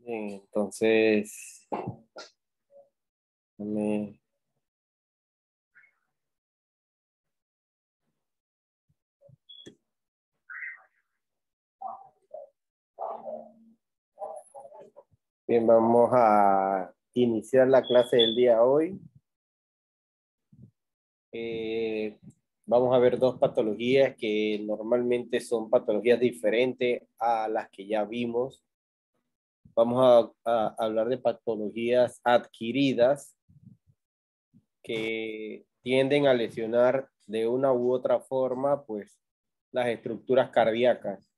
Bien, entonces, dame- bien, vamos a iniciar la clase del día de hoy. Eh, Vamos a ver dos patologías que normalmente son patologías diferentes a las que ya vimos. Vamos a hablar de patologías adquiridas que tienden a lesionar de una u otra forma, pues, las estructuras cardíacas.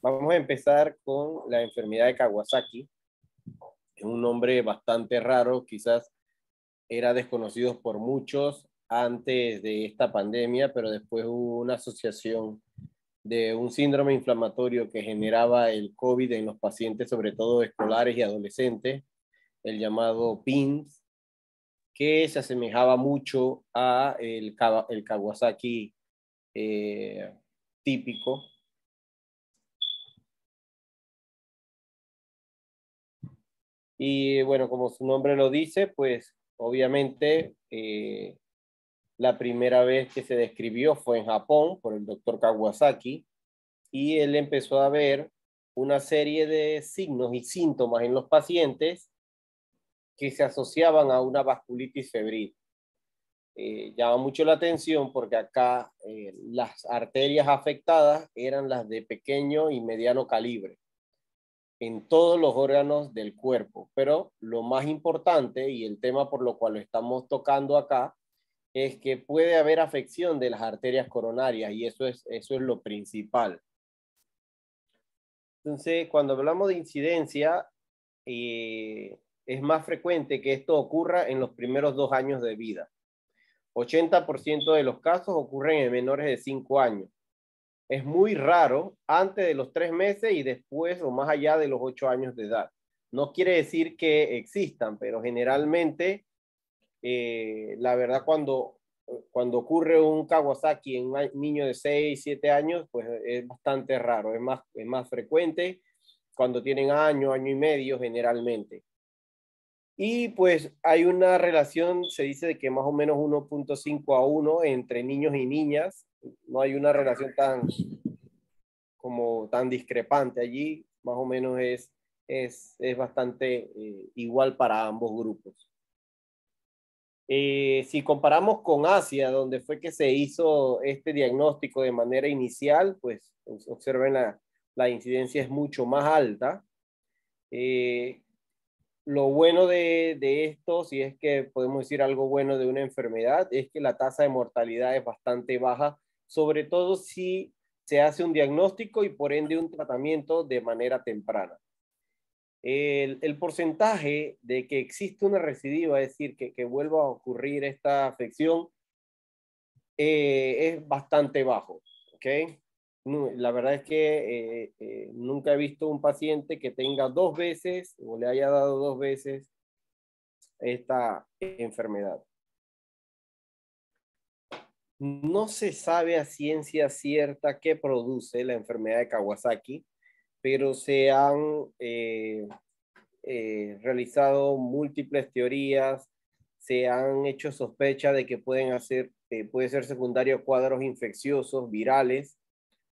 Vamos a empezar con la enfermedad de Kawasaki. Es un nombre bastante raro, quizás era desconocido por muchos antes de esta pandemia, pero después hubo una asociación de un síndrome inflamatorio que generaba el COVID en los pacientes, sobre todo escolares y adolescentes, el llamado PIMS, que se asemejaba mucho a el Kawasaki típico. Y bueno, como su nombre lo dice, pues obviamente la primera vez que se describió fue en Japón por el doctor Kawasaki y él empezó a ver una serie de signos y síntomas en los pacientes que se asociaban a una vasculitis febril. Llama mucho la atención porque acá las arterias afectadas eran las de pequeño y mediano calibre en todos los órganos del cuerpo, pero lo más importante y el tema por lo cual lo estamos tocando acá es que puede haber afección de las arterias coronarias y eso es lo principal. Entonces, cuando hablamos de incidencia, es más frecuente que esto ocurra en los primeros 2 años de vida. 80% de los casos ocurren en menores de 5 años. Es muy raro antes de los 3 meses y después o más allá de los 8 años de edad. No quiere decir que existan, pero generalmente, la verdad, cuando ocurre un Kawasaki en un niño de 6, 7 años, pues es bastante raro, es más frecuente cuando tienen año, año y medio generalmente. Y pues hay una relación, se dice de que más o menos 1.5 a 1 entre niños y niñas. No hay una relación tan discrepante allí, más o menos es bastante igual para ambos grupos. Si comparamos con Asia, donde fue que se hizo este diagnóstico de manera inicial, pues observen la incidencia es mucho más alta. Lo bueno de esto, si es que podemos decir algo bueno de una enfermedad, es que la tasa de mortalidad es bastante baja, sobre todo si se hace un diagnóstico y por ende un tratamiento de manera temprana. El porcentaje de que existe una recidiva, es decir, que vuelva a ocurrir esta afección, es bastante bajo, ¿ok? La verdad es que nunca he visto un paciente que tenga 2 veces o le haya dado 2 veces esta enfermedad. No se sabe a ciencia cierta qué produce la enfermedad de Kawasaki, pero se han realizado múltiples teorías, se han hecho sospecha de que puede ser secundario a cuadros infecciosos, virales,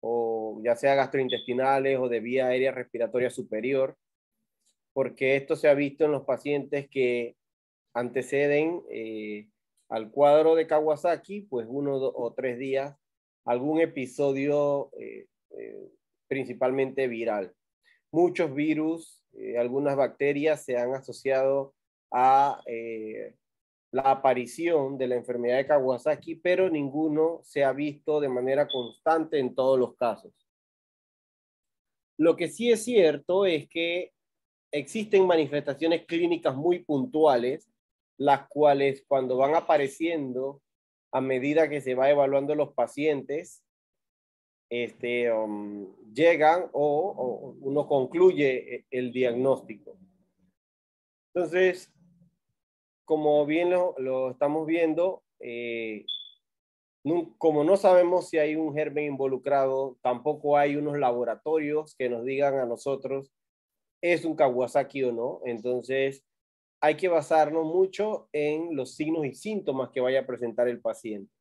o ya sea gastrointestinales o de vía aérea respiratoria superior, porque esto se ha visto en los pacientes que anteceden al cuadro de Kawasaki, pues 1 o 3 días, algún episodio principalmente viral. Muchos virus, algunas bacterias se han asociado a la aparición de la enfermedad de Kawasaki, pero ninguno se ha visto de manera constante en todos los casos. Lo que sí es cierto es que existen manifestaciones clínicas muy puntuales, las cuales cuando van apareciendo a medida que se va evaluando los pacientes, llegan o uno concluye el diagnóstico. Entonces, como bien lo estamos viendo, como no sabemos si hay un germen involucrado, tampoco hay unos laboratorios que nos digan a nosotros es un Kawasaki o no. Entonces, hay que basarnos mucho en los signos y síntomas que vaya a presentar el paciente.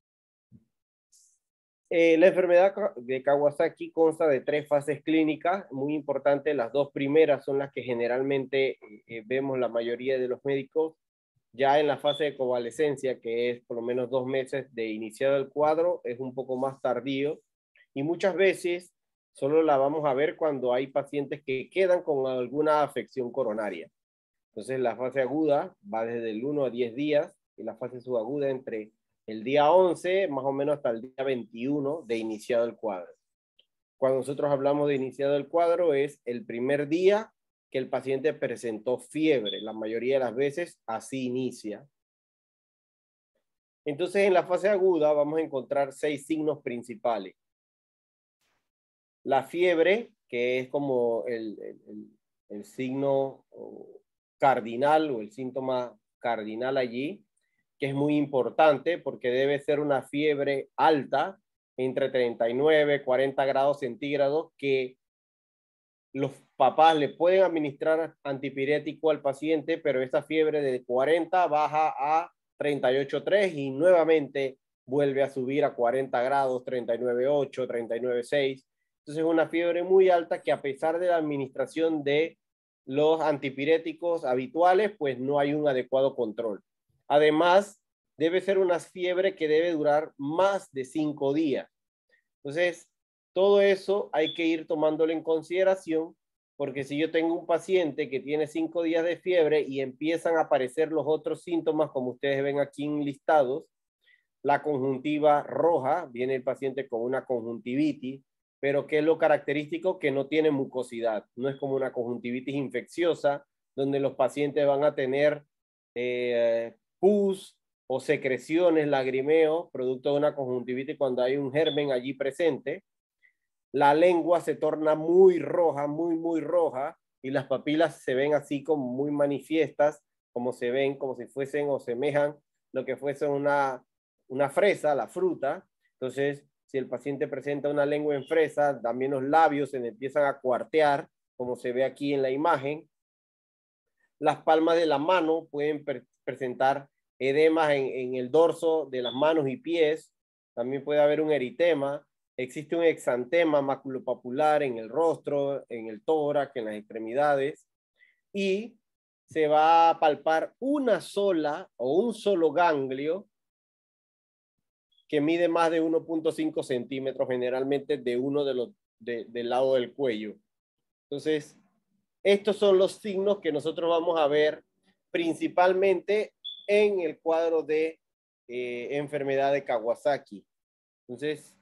La enfermedad de Kawasaki consta de 3 fases clínicas, muy importantes. Las 2 primeras son las que generalmente vemos la mayoría de los médicos. Ya en la fase de convalescencia, que es por lo menos 2 meses de iniciado el cuadro, es un poco más tardío y muchas veces solo la vamos a ver cuando hay pacientes que quedan con alguna afección coronaria. Entonces la fase aguda va desde el 1 a 10 días y la fase subaguda entre el día 11 más o menos hasta el día 21 de iniciado el cuadro. Cuando nosotros hablamos de iniciado el cuadro es el primer día que el paciente presentó fiebre. La mayoría de las veces así inicia. Entonces en la fase aguda vamos a encontrar 6 signos principales. La fiebre, que es como el signo cardinal o el síntoma cardinal allí, que es muy importante porque debe ser una fiebre alta, entre 39 y 40 grados centígrados, que los papás le pueden administrar antipirético al paciente, pero esa fiebre de 40 baja a 38,3 y nuevamente vuelve a subir a 40 grados, 39,8, 39,6. Entonces es una fiebre muy alta que a pesar de la administración de los antipiréticos habituales, pues no hay un adecuado control. Además, debe ser una fiebre que debe durar más de 5 días. Entonces, todo eso hay que ir tomándolo en consideración, porque si yo tengo un paciente que tiene 5 días de fiebre y empiezan a aparecer los otros síntomas, como ustedes ven aquí listados, la conjuntiva roja, viene el paciente con una conjuntivitis, pero ¿qué es lo característico? Que no tiene mucosidad, no es como una conjuntivitis infecciosa, donde los pacientes van a tener pus o secreciones, lagrimeo, producto de una conjuntivitis cuando hay un germen allí presente. La lengua se torna muy roja, muy roja, y las papilas se ven así como muy manifiestas, como se ven, como si fuesen o semejan lo que fuese una fresa, la fruta. Entonces, si el paciente presenta una lengua en fresa, también los labios se le empiezan a cuartear, como se ve aquí en la imagen. Las palmas de la mano pueden presentar edemas en el dorso de las manos y pies. También puede haber un eritema. Existe un exantema maculopapular en el rostro, en el tórax, en las extremidades. Y se va a palpar una sola o un solo ganglio que mide más de 1,5 centímetros, generalmente de uno del lado del cuello. Entonces, estos son los signos que nosotros vamos a ver principalmente en el cuadro de enfermedad de Kawasaki. Entonces,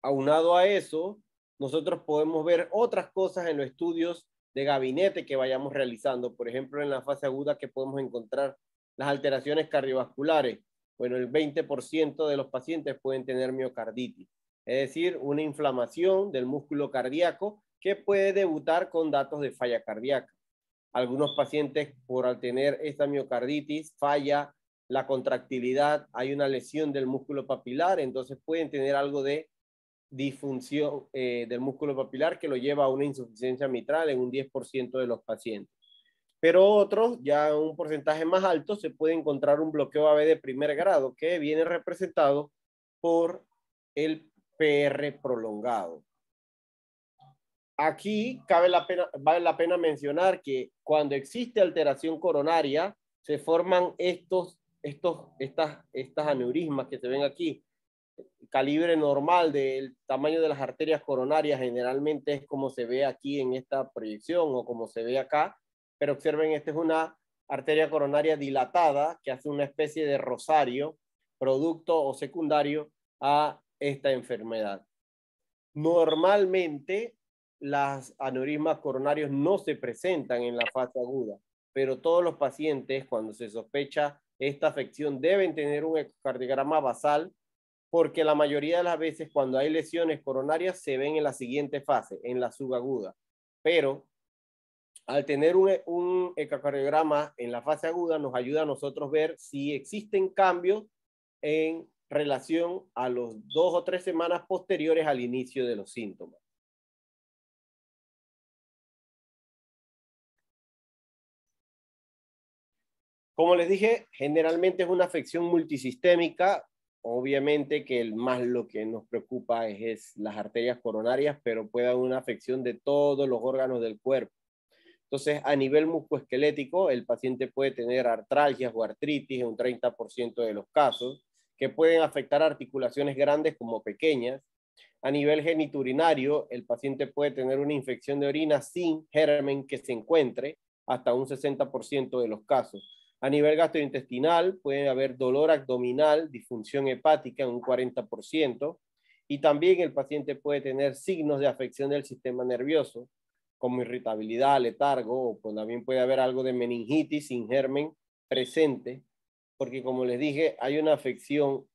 aunado a eso, nosotros podemos ver otras cosas en los estudios de gabinete que vayamos realizando. Por ejemplo, en la fase aguda que podemos encontrar las alteraciones cardiovasculares. Bueno, el 20% de los pacientes pueden tener miocarditis, es decir, una inflamación del músculo cardíaco que puede debutar con datos de falla cardíaca. Algunos pacientes, por al tener esta miocarditis, falla la contractilidad, hay una lesión del músculo papilar, entonces pueden tener algo de disfunción del músculo papilar que lo lleva a una insuficiencia mitral en un 10% de los pacientes. Pero otros, ya un porcentaje más alto, se puede encontrar un bloqueo AB de primer grado que viene representado por el PR prolongado. Aquí vale la pena mencionar que cuando existe alteración coronaria, se forman estas aneurismas que se ven aquí. Calibre normal del tamaño de las arterias coronarias generalmente es como se ve aquí en esta proyección o como se ve acá, pero observen, esta es una arteria coronaria dilatada que hace una especie de rosario, producto o secundario a esta enfermedad. Normalmente las aneurismas coronarios no se presentan en la fase aguda, pero todos los pacientes cuando se sospecha esta afección deben tener un ecocardiograma basal, porque la mayoría de las veces cuando hay lesiones coronarias se ven en la siguiente fase, en la subaguda. Pero al tener un ecocardiograma en la fase aguda nos ayuda a nosotros ver si existen cambios en relación a los 2 o 3 semanas posteriores al inicio de los síntomas. Como les dije, generalmente es una afección multisistémica. Obviamente que lo que nos preocupa es las arterias coronarias, pero puede haber una afección de todos los órganos del cuerpo. Entonces, a nivel musculoesquelético, el paciente puede tener artralgias o artritis en un 30% de los casos, que pueden afectar articulaciones grandes como pequeñas. A nivel genitourinario, el paciente puede tener una infección de orina sin germen que se encuentre, hasta un 60% de los casos. A nivel gastrointestinal, puede haber dolor abdominal, disfunción hepática en un 40%, y también el paciente puede tener signos de afección del sistema nervioso, como irritabilidad, letargo, o pues también puede haber algo de meningitis sin germen presente, porque como les dije, hay una afección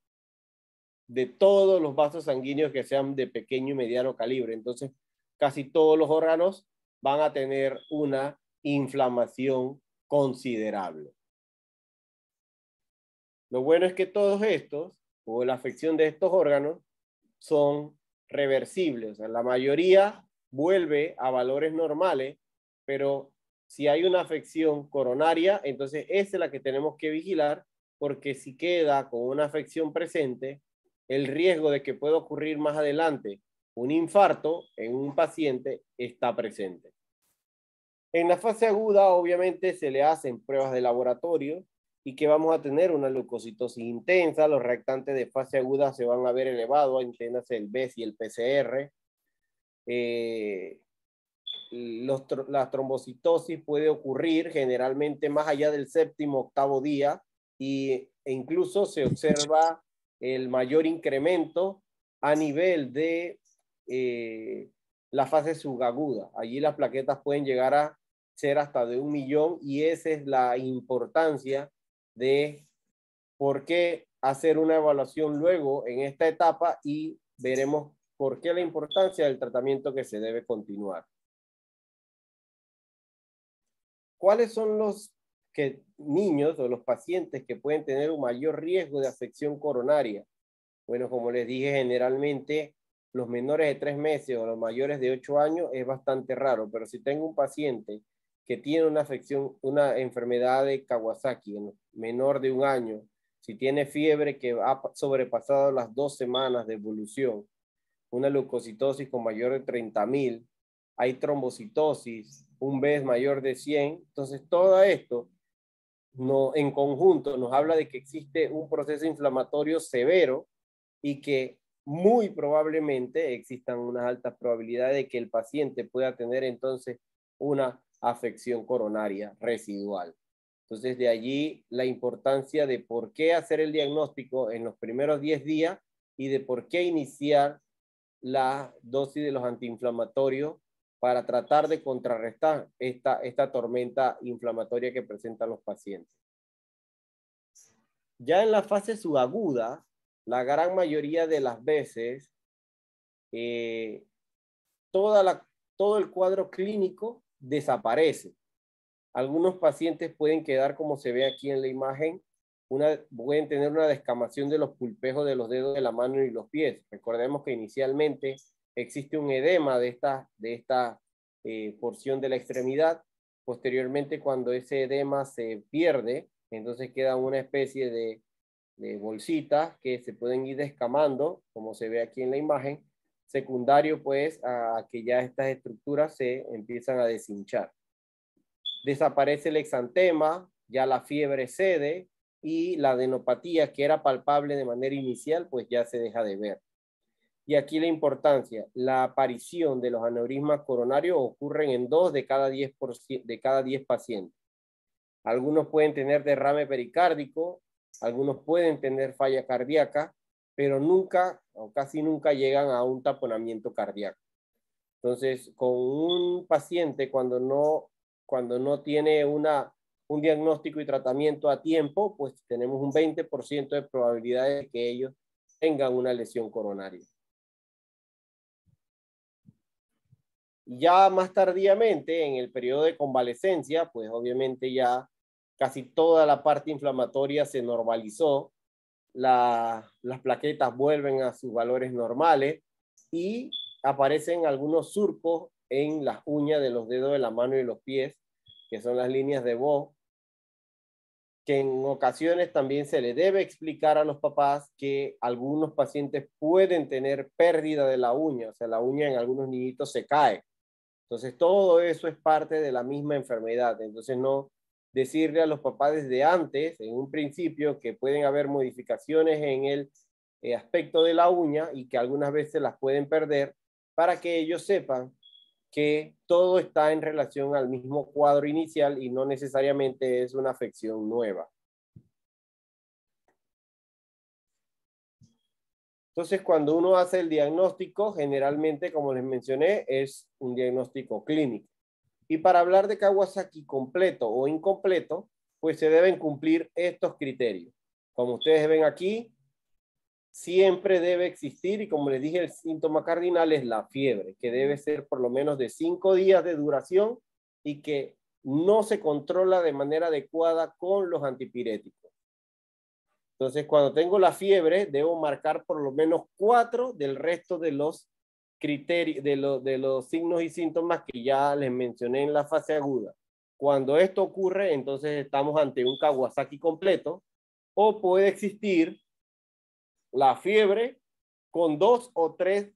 de todos los vasos sanguíneos que sean de pequeño y mediano calibre. Entonces, casi todos los órganos van a tener una inflamación considerable. Lo bueno es que todos estos, o la afección de estos órganos, son reversibles. O sea, la mayoría vuelve a valores normales, pero si hay una afección coronaria, entonces esa es la que tenemos que vigilar, porque si queda con una afección presente, el riesgo de que pueda ocurrir más adelante un infarto en un paciente está presente. En la fase aguda, obviamente, se le hacen pruebas de laboratorio y que vamos a tener una leucocitosis intensa. Los reactantes de fase aguda se van a ver elevados, entiéndase el BES y el PCR. La trombocitosis puede ocurrir generalmente más allá del séptimo, octavo día e incluso se observa el mayor incremento a nivel de la fase subaguda. Allí las plaquetas pueden llegar a ser hasta de 1 millón y esa es la importancia de por qué hacer una evaluación luego en esta etapa y veremos por qué la importancia del tratamiento que se debe continuar. ¿Cuáles son los niños o los pacientes que pueden tener un mayor riesgo de afección coronaria? Bueno, como les dije, generalmente los menores de 3 meses o los mayores de 8 años es bastante raro, pero si tengo un paciente que tiene una afección, una enfermedad de Kawasaki, menor de 1 año, si tiene fiebre que ha sobrepasado las 2 semanas de evolución, una leucocitosis con mayor de 30.000, hay trombocitosis, un BES mayor de 100, entonces todo esto en conjunto nos habla de que existe un proceso inflamatorio severo y que muy probablemente existan unas altas probabilidades de que el paciente pueda tener entonces una afección coronaria residual. Entonces, de allí la importancia de por qué hacer el diagnóstico en los primeros 10 días y de por qué iniciar la dosis de los antiinflamatorios para tratar de contrarrestar esta tormenta inflamatoria que presentan los pacientes. Ya en la fase subaguda, la gran mayoría de las veces, todo el cuadro clínico desaparece. Algunos pacientes pueden quedar, como se ve aquí en la imagen, pueden tener una descamación de los pulpejos de los dedos de la mano y los pies. Recordemos que inicialmente existe un edema de esta porción de la extremidad. Posteriormente, cuando ese edema se pierde, entonces queda una especie de bolsitas que se pueden ir descamando, como se ve aquí en la imagen, secundario pues a que ya estas estructuras se empiezan a deshinchar. Desaparece el exantema, ya la fiebre cede y la adenopatía que era palpable de manera inicial pues ya se deja de ver. Y aquí la importancia, la aparición de los aneurismas coronarios ocurren en 2 de cada 10 pacientes. Algunos pueden tener derrame pericárdico, algunos pueden tener falla cardíaca, pero nunca o casi nunca llegan a un taponamiento cardíaco. Entonces, con un paciente cuando no tiene un diagnóstico y tratamiento a tiempo, pues tenemos un 20% de probabilidad de que ellos tengan una lesión coronaria. Ya más tardíamente, en el periodo de convalecencia, pues obviamente ya casi toda la parte inflamatoria se normalizó, las plaquetas vuelven a sus valores normales y aparecen algunos surcos en las uñas de los dedos de la mano y los pies, que son las líneas de Vogt, que en ocasiones también se le debe explicar a los papás que algunos pacientes pueden tener pérdida de la uña, o sea, la uña en algunos niñitos se cae. Entonces, todo eso es parte de la misma enfermedad. Entonces, no decirle a los papás desde antes, en un principio, que pueden haber modificaciones en el aspecto de la uña y que algunas veces las pueden perder, para que ellos sepan que todo está en relación al mismo cuadro inicial y no necesariamente es una afección nueva. Entonces, cuando uno hace el diagnóstico, generalmente, como les mencioné, es un diagnóstico clínico. Y para hablar de Kawasaki completo o incompleto, pues se deben cumplir estos criterios. Como ustedes ven aquí, siempre debe existir, y como les dije, el síntoma cardinal es la fiebre, que debe ser por lo menos de 5 días de duración y que no se controla de manera adecuada con los antipiréticos. Entonces, cuando tengo la fiebre, debo marcar por lo menos 4 del resto de los criterios, de los signos y síntomas que ya les mencioné en la fase aguda. Cuando esto ocurre, entonces estamos ante un Kawasaki completo, o puede existir la fiebre con 2 o 3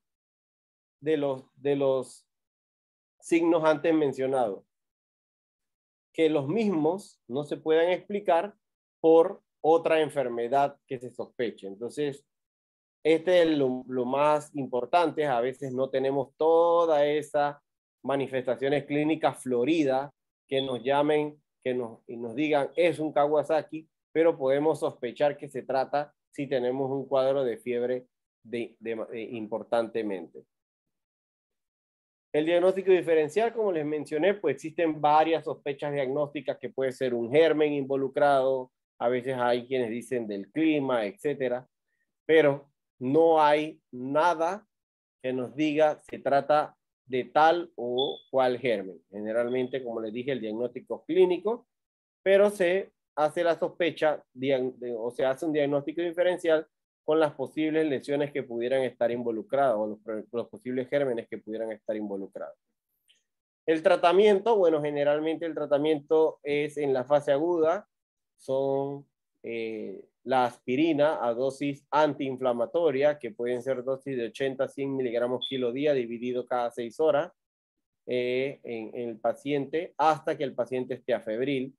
de los signos antes mencionados, que los mismos no se puedan explicar por otra enfermedad que se sospeche. Entonces, este es lo más importante. A veces no tenemos todas esas manifestaciones clínicas floridas que nos llamen, y nos digan es un Kawasaki, pero podemos sospechar que se trata si tenemos un cuadro de fiebre importantemente. El diagnóstico diferencial, como les mencioné, pues existen varias sospechas diagnósticas, que puede ser un germen involucrado, a veces hay quienes dicen del clima, etcétera, pero no hay nada que nos diga se trata de tal o cual germen. Generalmente, como les dije, el diagnóstico clínico, pero se hace la sospecha o se hace un diagnóstico diferencial con las posibles lesiones que pudieran estar involucradas o los posibles gérmenes que pudieran estar involucrados. El tratamiento, bueno, generalmente el tratamiento es en la fase aguda, son la aspirina a dosis antiinflamatoria, que pueden ser dosis de 80 a 100 miligramos kilo día, dividido cada 6 horas en el paciente, hasta que el paciente esté afebril.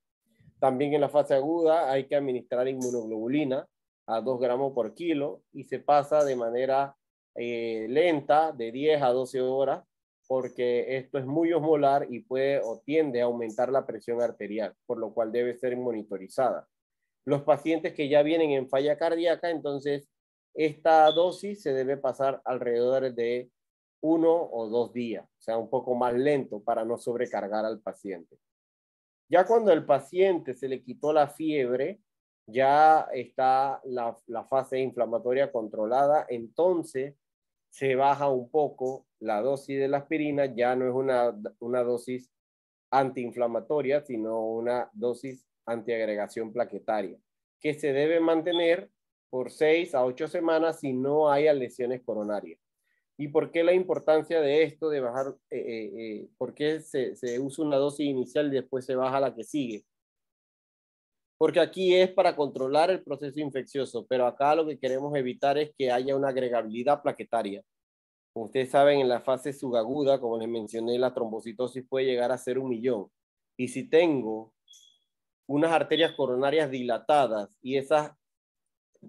También en la fase aguda hay que administrar inmunoglobulina a 2 gramos por kilo y se pasa de manera lenta, de 10 a 12 horas, porque esto es muy osmolar y puede o tiende a aumentar la presión arterial, por lo cual debe ser monitorizada. Los pacientes que ya vienen en falla cardíaca, entonces esta dosis se debe pasar alrededor de 1 o 2 días, o sea, un poco más lento para no sobrecargar al paciente. Ya cuando el paciente se le quitó la fiebre, ya está la fase inflamatoria controlada, entonces se baja un poco la dosis de la aspirina, ya no es una dosis antiinflamatoria, sino una dosis antiagregación plaquetaria, que se debe mantener por 6 a 8 semanas si no hay lesiones coronarias. ¿Y por qué la importancia de esto, de bajar, por qué se usa una dosis inicial y después se baja la que sigue? Porque aquí es para controlar el proceso infeccioso, pero acá lo que queremos evitar es que haya una agregabilidad plaquetaria. Como ustedes saben, en la fase subaguda, como les mencioné, la trombocitosis puede llegar a ser 1 millón. Y si tengo unas arterias coronarias dilatadas y esas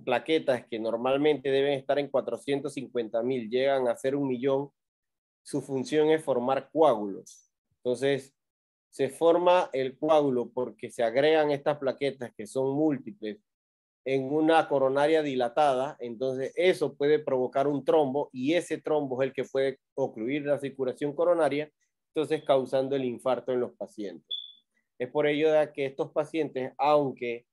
plaquetas que normalmente deben estar en 450,000 llegan a ser 1 millón, su función es formar coágulos. Entonces, se forma el coágulo porque se agregan estas plaquetas que son múltiples en una coronaria dilatada, entonces eso puede provocar un trombo y ese trombo es el que puede ocluir la circulación coronaria, entonces causando el infarto en los pacientes. Es por ello que estos pacientes, aunque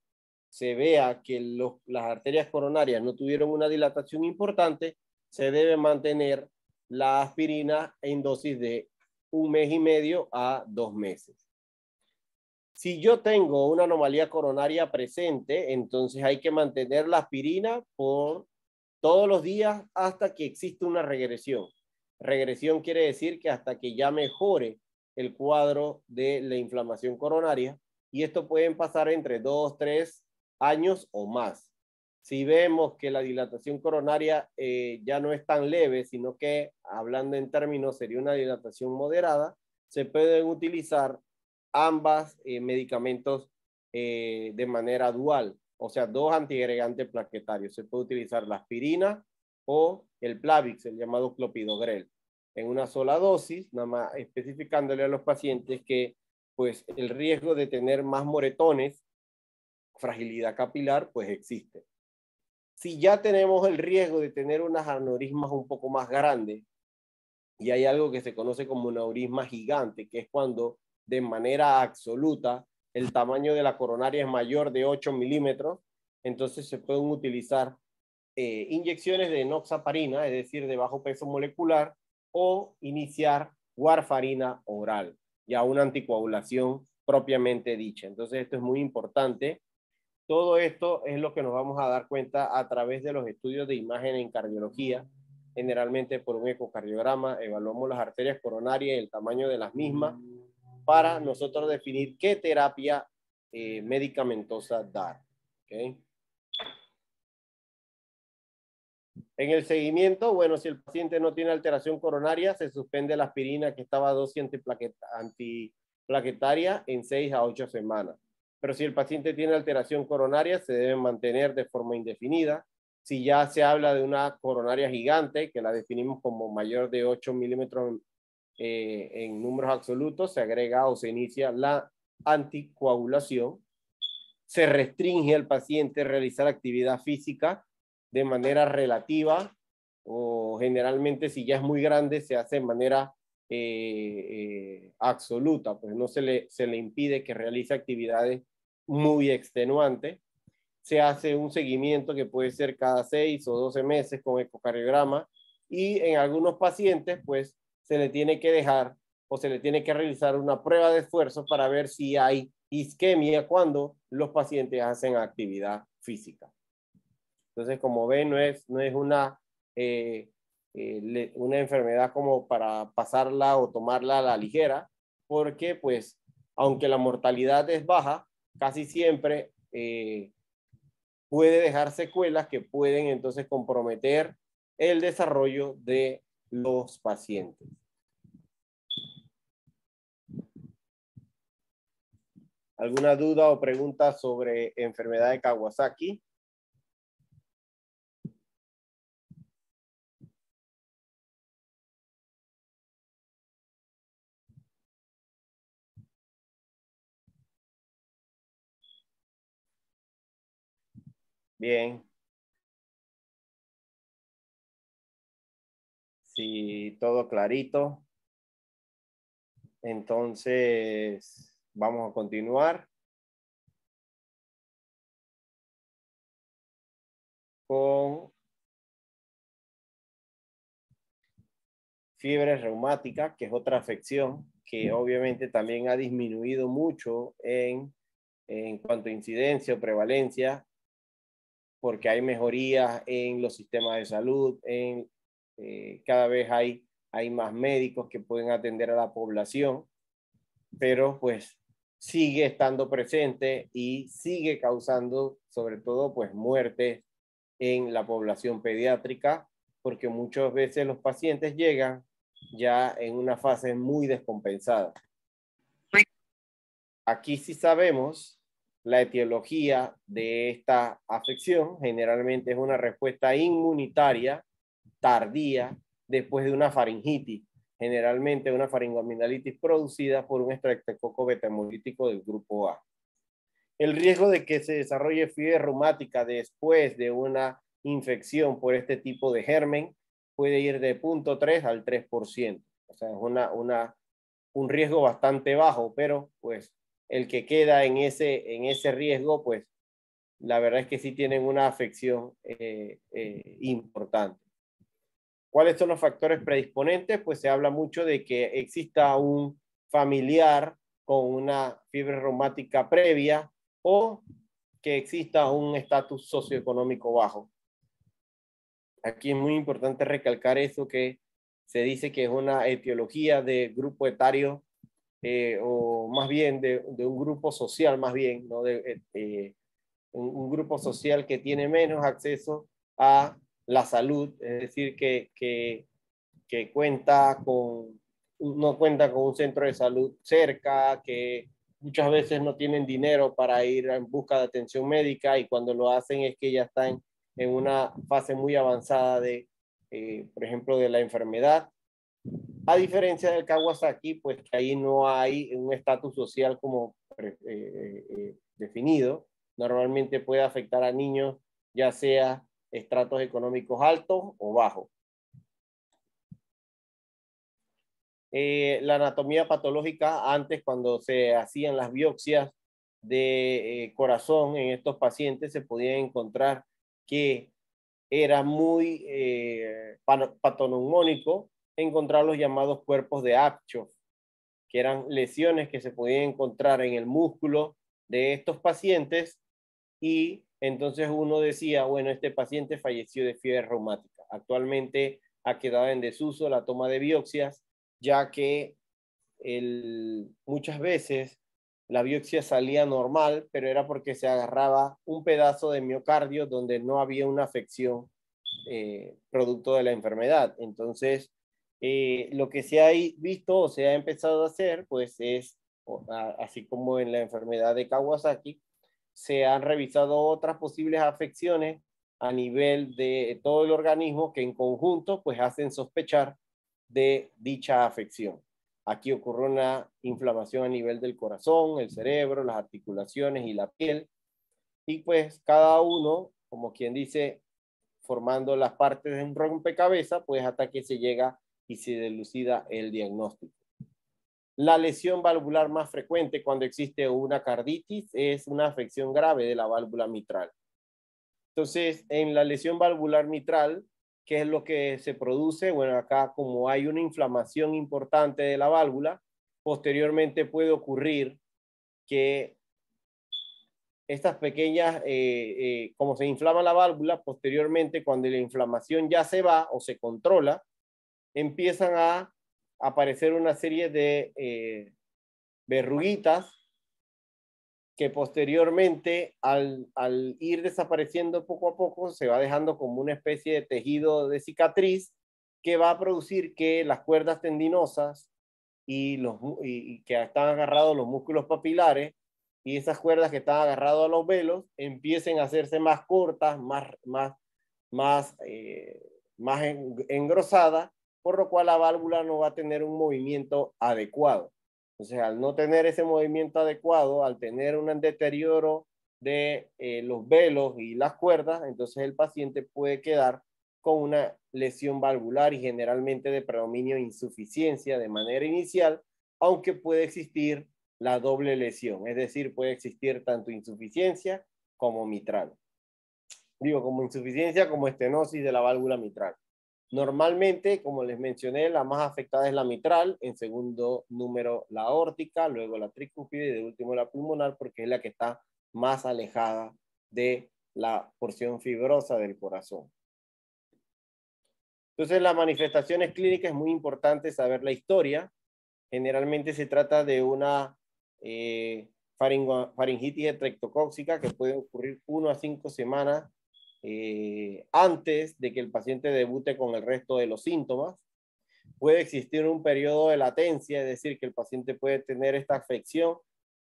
se vea que las arterias coronarias no tuvieron una dilatación importante, se debe mantener la aspirina en dosis de 1 mes y medio a 2 meses. Si yo tengo una anomalía coronaria presente, entonces hay que mantener la aspirina por todos los días hasta que exista una regresión. Regresión quiere decir que hasta que ya mejore el cuadro de la inflamación coronaria, y esto pueden pasar entre 2, 3 años o más. Si vemos que la dilatación coronaria ya no es tan leve, sino que, hablando en términos, sería una dilatación moderada, se pueden utilizar ambas medicamentos de manera dual, o sea, dos antiagregantes plaquetarios. Se puede utilizar la aspirina o el Plavix, el llamado clopidogrel, en una sola dosis, nada más especificándole a los pacientes que pues el riesgo de tener más moretones, fragilidad capilar, pues existe. Si ya tenemos el riesgo de tener unas aneurismas un poco más grandes, y hay algo que se conoce como un aneurisma gigante, que es cuando de manera absoluta el tamaño de la coronaria es mayor de 8 milímetros, entonces se pueden utilizar inyecciones de enoxaparina, es decir, de bajo peso molecular, o iniciar warfarina oral, ya una anticoagulación propiamente dicha. Entonces esto es muy importante. Todo esto es lo que nos vamos a dar cuenta a través de los estudios de imagen en cardiología. Generalmente por un ecocardiograma evaluamos las arterias coronarias y el tamaño de las mismas para nosotros definir qué terapia medicamentosa dar. ¿Okay? En el seguimiento, bueno, si el paciente no tiene alteración coronaria, se suspende la aspirina que estaba a dosis antiplaquetaria en 6 a 8 semanas. Pero si el paciente tiene alteración coronaria, se debe mantener de forma indefinida. Si ya se habla de una coronaria gigante, que la definimos como mayor de 8 milímetros en números absolutos, se agrega o se inicia la anticoagulación. Se restringe al paciente realizar actividad física de manera relativa, o generalmente si ya es muy grande se hace de manera absoluta, pues no se le impide que realice actividades muy extenuantes. Se hace un seguimiento que puede ser cada 6 o 12 meses con ecocardiograma, y en algunos pacientes pues se le tiene que dejar o se le tiene que realizar una prueba de esfuerzo para ver si hay isquemia cuando los pacientes hacen actividad física. Entonces, como ven, no es una enfermedad como para pasarla o tomarla a la ligera, porque pues, aunque la mortalidad es baja, casi siempre puede dejar secuelas que pueden entonces comprometer el desarrollo de los pacientes. ¿Alguna duda o pregunta sobre enfermedad de Kawasaki? Bien. Sí, todo clarito. Entonces, vamos a continuar con fiebre reumática, que es otra afección que obviamente también ha disminuido mucho en cuanto a incidencia o prevalencia, porque hay mejorías en los sistemas de salud, cada vez hay más médicos que pueden atender a la población, pero pues sigue estando presente y sigue causando sobre todo pues muertes en la población pediátrica, porque muchas veces los pacientes llegan ya en una fase muy descompensada. Aquí sí sabemos la etiología de esta afección. Generalmente es una respuesta inmunitaria tardía después de una faringitis, generalmente una faringoamigdalitis producida por un estreptococo beta-hemolítico del grupo A. El riesgo de que se desarrolle fiebre reumática después de una infección por este tipo de germen puede ir de 0.3 al 3%. O sea, es un riesgo bastante bajo, pero pues el que queda en ese riesgo, pues la verdad es que sí tienen una afección importante. ¿Cuáles son los factores predisponentes? Pues se habla mucho de que exista un familiar con una fiebre reumática previa o que exista un estatus socioeconómico bajo. Aquí es muy importante recalcar eso, que se dice que es una etiología de grupo etario o más bien de un grupo social, más bien, ¿no? un grupo social que tiene menos acceso a la salud, es decir, que cuenta no cuenta con un centro de salud cerca, que muchas veces no tienen dinero para ir en busca de atención médica y cuando lo hacen es que ya están en una fase muy avanzada de, por ejemplo, de la enfermedad. A diferencia del Kawasaki, pues que ahí no hay un estatus social como definido. Normalmente puede afectar a niños, ya sea estratos económicos altos o bajos. La anatomía patológica antes, cuando se hacían las biopsias de corazón en estos pacientes, se podía encontrar que era muy patoneumónico encontrar los llamados cuerpos de Apchow, que eran lesiones que se podían encontrar en el músculo de estos pacientes y entonces uno decía, bueno, este paciente falleció de fiebre reumática. Actualmente ha quedado en desuso la toma de biopsias, ya que muchas veces la biopsia salía normal, pero era porque se agarraba un pedazo de miocardio donde no había una afección producto de la enfermedad. Entonces, lo que se ha visto o se ha empezado a hacer, pues es, así como en la enfermedad de Kawasaki, se han revisado otras posibles afecciones a nivel de todo el organismo que en conjunto pues hacen sospechar de dicha afección. Aquí ocurre una inflamación a nivel del corazón, el cerebro, las articulaciones y la piel. Y pues cada uno, como quien dice, formando las partes de un rompecabezas, pues hasta que se llega y se delucida el diagnóstico. La lesión valvular más frecuente cuando existe una carditis es una afección grave de la válvula mitral. Entonces, en la lesión valvular mitral, ¿qué es lo que se produce? Bueno, acá como hay una inflamación importante de la válvula, posteriormente puede ocurrir que estas pequeñas, como se inflama la válvula, posteriormente cuando la inflamación ya se va o se controla, empiezan a aparecer una serie de verruguitas que posteriormente al ir desapareciendo poco a poco se va dejando como una especie de tejido de cicatriz que va a producir que las cuerdas tendinosas y que están agarrados los músculos papilares y esas cuerdas que están agarrados a los velos empiecen a hacerse más cortas, más engrosadas, por lo cual la válvula no va a tener un movimiento adecuado. Entonces, al no tener ese movimiento adecuado, al tener un deterioro de los velos y las cuerdas, entonces el paciente puede quedar con una lesión valvular y generalmente de predominio insuficiencia de manera inicial, aunque puede existir la doble lesión, es decir, puede existir tanto insuficiencia como mitral. Digo, como insuficiencia como estenosis de la válvula mitral. Normalmente, como les mencioné, la más afectada es la mitral, en segundo número la aórtica, luego la tricúspide y de último la pulmonar, porque es la que está más alejada de la porción fibrosa del corazón. Entonces, las manifestaciones clínicas es muy importante saber la historia. Generalmente se trata de una faringitis estreptocóxica que puede ocurrir 1 a 5 semanas antes de que el paciente debute con el resto de los síntomas. Puede existir un periodo de latencia, es decir, que el paciente puede tener esta afección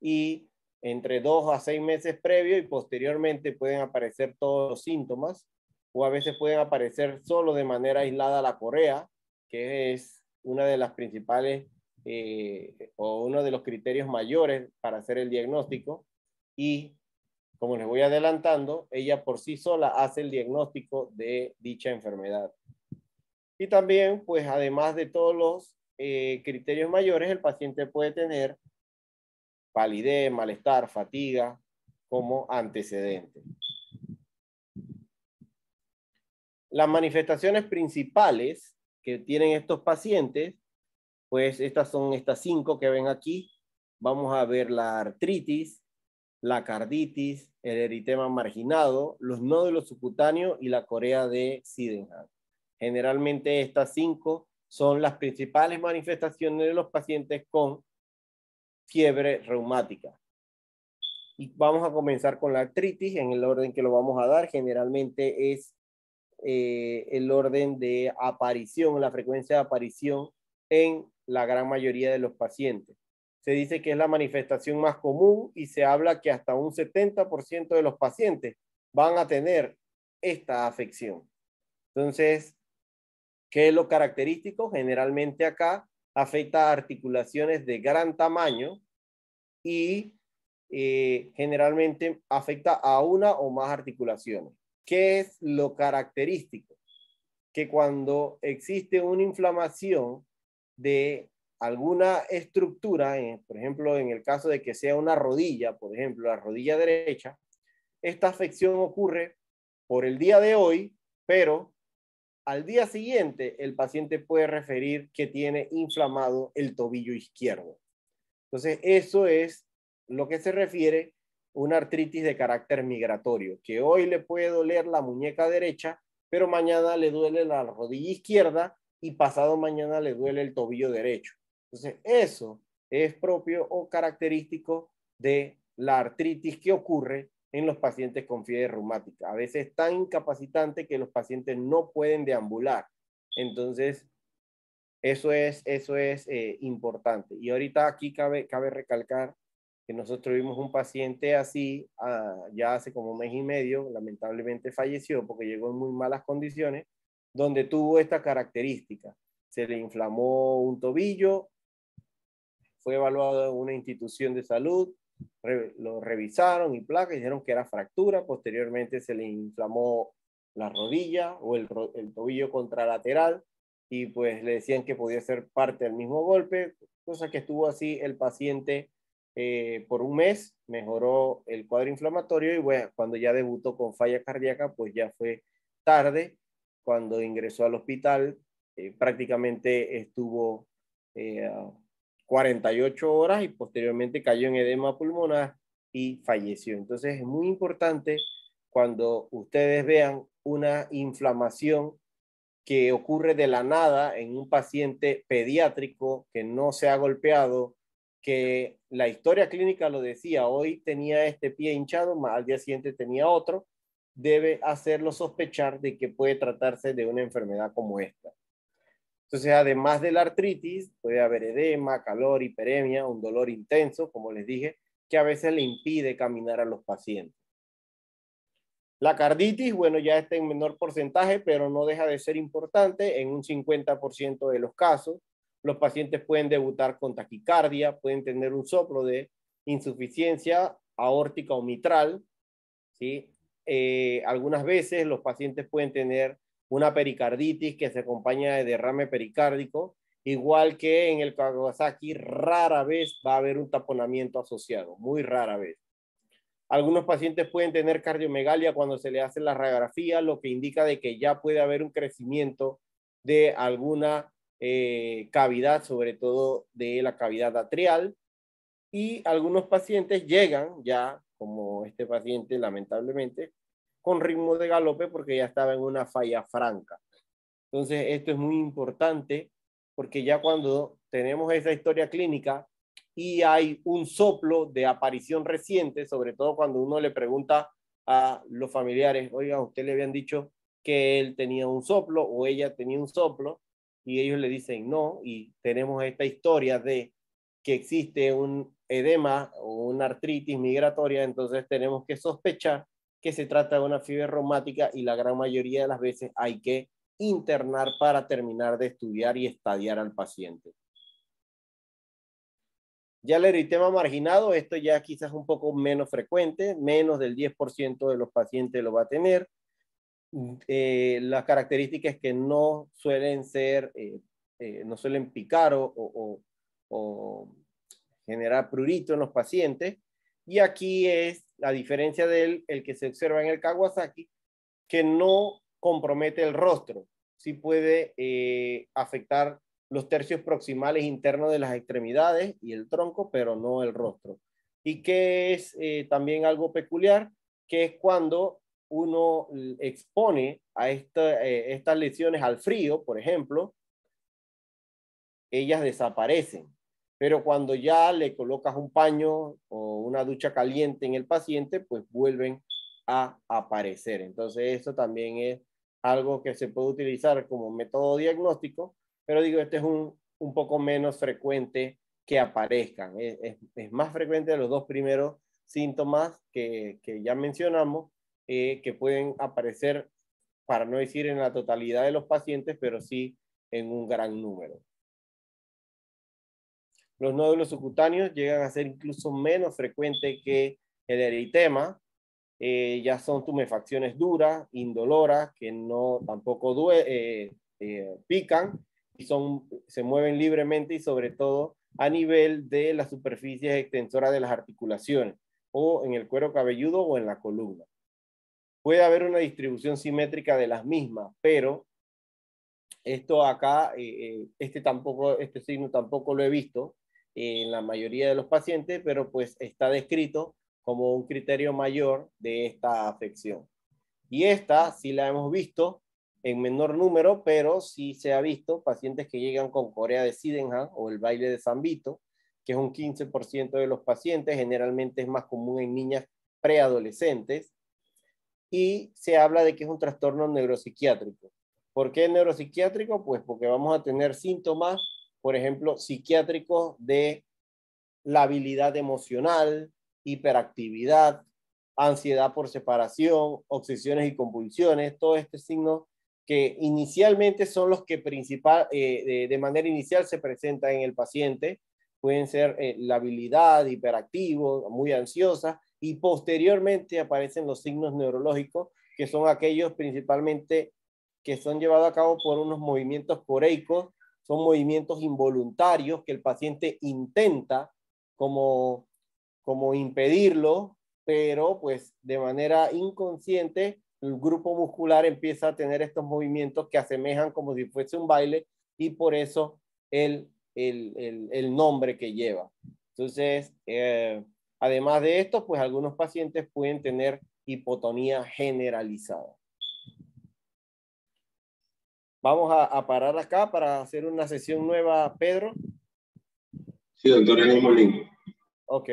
y entre 2 a 6 meses previo y posteriormente pueden aparecer todos los síntomas o a veces pueden aparecer solo de manera aislada la corea, que es una de las principales o uno de los criterios mayores para hacer el diagnóstico y como les voy adelantando, ella por sí sola hace el diagnóstico de dicha enfermedad. Y también, pues además de todos los criterios mayores, el paciente puede tener palidez, malestar, fatiga como antecedente. Las manifestaciones principales que tienen estos pacientes, pues estas son estas 5 que ven aquí. Vamos a ver la artritis, la carditis, el eritema marginado, los nódulos subcutáneos y la corea de Sydenham. Generalmente estas 5 son las principales manifestaciones de los pacientes con fiebre reumática. Y vamos a comenzar con la artritis en el orden que lo vamos a dar. Generalmente es el orden de aparición, la frecuencia de aparición en la gran mayoría de los pacientes. Se dice que es la manifestación más común y se habla que hasta un 70% de los pacientes van a tener esta afección. Entonces, ¿qué es lo característico? Generalmente acá afecta a articulaciones de gran tamaño y generalmente afecta a una o más articulaciones. ¿Qué es lo característico? Que cuando existe una inflamación de alguna estructura, por ejemplo, en el caso de que sea una rodilla, por ejemplo, la rodilla derecha, esta afección ocurre por el día de hoy, pero al día siguiente el paciente puede referir que tiene inflamado el tobillo izquierdo. Entonces, eso es lo que se refiere una artritis de carácter migratorio, que hoy le puede doler la muñeca derecha, pero mañana le duele la rodilla izquierda y pasado mañana le duele el tobillo derecho. Entonces, eso es propio o característico de la artritis que ocurre en los pacientes con fiebre reumática. A veces es tan incapacitante que los pacientes no pueden deambular. Entonces, eso es importante. Y ahorita aquí cabe recalcar que nosotros vimos un paciente así ya hace como un mes y medio, lamentablemente falleció porque llegó en muy malas condiciones, donde tuvo esta característica. Se le inflamó un tobillo, fue evaluado en una institución de salud, lo revisaron y placa, dijeron que era fractura, posteriormente se le inflamó la rodilla o el tobillo contralateral y pues le decían que podía ser parte del mismo golpe, cosa que estuvo así el paciente por un mes, mejoró el cuadro inflamatorio y bueno, cuando ya debutó con falla cardíaca, pues ya fue tarde, cuando ingresó al hospital, prácticamente estuvo 48 horas y posteriormente cayó en edema pulmonar y falleció. Entonces es muy importante cuando ustedes vean una inflamación que ocurre de la nada en un paciente pediátrico que no se ha golpeado, que la historia clínica lo decía, hoy tenía este pie hinchado, al día siguiente tenía otro, debe hacerlo sospechar de que puede tratarse de una enfermedad como esta. Entonces, además de la artritis, puede haber edema, calor, hiperemia, un dolor intenso, como les dije, que a veces le impide caminar a los pacientes. La carditis, bueno, ya está en menor porcentaje, pero no deja de ser importante en un 50% de los casos. Los pacientes pueden debutar con taquicardia, pueden tener un soplo de insuficiencia aórtica o mitral, ¿sí? Algunas veces los pacientes pueden tener una pericarditis que se acompaña de derrame pericárdico, igual que en el Kawasaki, rara vez va a haber un taponamiento asociado, muy rara vez. Algunos pacientes pueden tener cardiomegalia cuando se le hace la radiografía, lo que indica de que ya puede haber un crecimiento de alguna cavidad, sobre todo de la cavidad atrial. Y algunos pacientes llegan ya, como este paciente lamentablemente, con ritmo de galope porque ya estaba en una falla franca. Entonces, esto es muy importante porque ya cuando tenemos esa historia clínica y hay un soplo de aparición reciente, sobre todo cuando uno le pregunta a los familiares, oiga, usted le habían dicho que él tenía un soplo o ella tenía un soplo, y ellos le dicen no, y tenemos esta historia de que existe un edema o una artritis migratoria, entonces tenemos que sospechar que se trata de una fiebre reumática y la gran mayoría de las veces hay que internar para terminar de estudiar y estadiar al paciente. Ya el eritema marginado, esto ya quizás un poco menos frecuente, menos del 10% de los pacientes lo va a tener. Las características que no suelen ser, no suelen picar o generar prurito en los pacientes. Y aquí es la diferencia del el que se observa en el Kawasaki, que no compromete el rostro, sí puede afectar los tercios proximales internos de las extremidades y el tronco, pero no el rostro. Y que es también algo peculiar, que es cuando uno expone a estas lesiones al frío, por ejemplo, ellas desaparecen. pero cuando ya le colocas un paño o una ducha caliente en el paciente, pues vuelven a aparecer. Entonces, eso también es algo que se puede utilizar como método diagnóstico, pero digo, este es un poco menos frecuente que aparezcan. Es más frecuente de los dos primeros síntomas que ya mencionamos, que pueden aparecer, para no decir en la totalidad de los pacientes, pero sí en un gran número. Los nódulos subcutáneos llegan a ser incluso menos frecuentes que el eritema. Ya son tumefacciones duras, indoloras, que no tampoco pican y se mueven libremente y sobre todo a nivel de las superficies extensoras de las articulaciones o en el cuero cabelludo o en la columna. Puede haber una distribución simétrica de las mismas, pero esto acá, este signo tampoco lo he visto en la mayoría de los pacientes, pero pues está descrito como un criterio mayor de esta afección. Y esta sí la hemos visto en menor número, pero sí se ha visto pacientes que llegan con corea de Sydenham o el baile de San Vito, que es un 15% de los pacientes, generalmente es más común en niñas preadolescentes, y se habla de que es un trastorno neuropsiquiátrico. ¿Por qué neuropsiquiátrico? Pues porque vamos a tener síntomas, por ejemplo, psiquiátricos de labilidad emocional, hiperactividad, ansiedad por separación, obsesiones y convulsiones, todo este signo que inicialmente son los que de manera inicial se presentan en el paciente, pueden ser labilidad, hiperactivo, muy ansiosa, y posteriormente aparecen los signos neurológicos, que son aquellos principalmente que son llevados a cabo por unos movimientos coreicos, son movimientos involuntarios que el paciente intenta como impedirlo, pero pues de manera inconsciente el grupo muscular empieza a tener estos movimientos que asemejan como si fuese un baile y por eso el nombre que lleva. Entonces, además de esto, pues algunos pacientes pueden tener hipotonía generalizada. Vamos a parar acá para hacer una sesión nueva, Pedro. Sí, doctor, en el mismo link. Ok.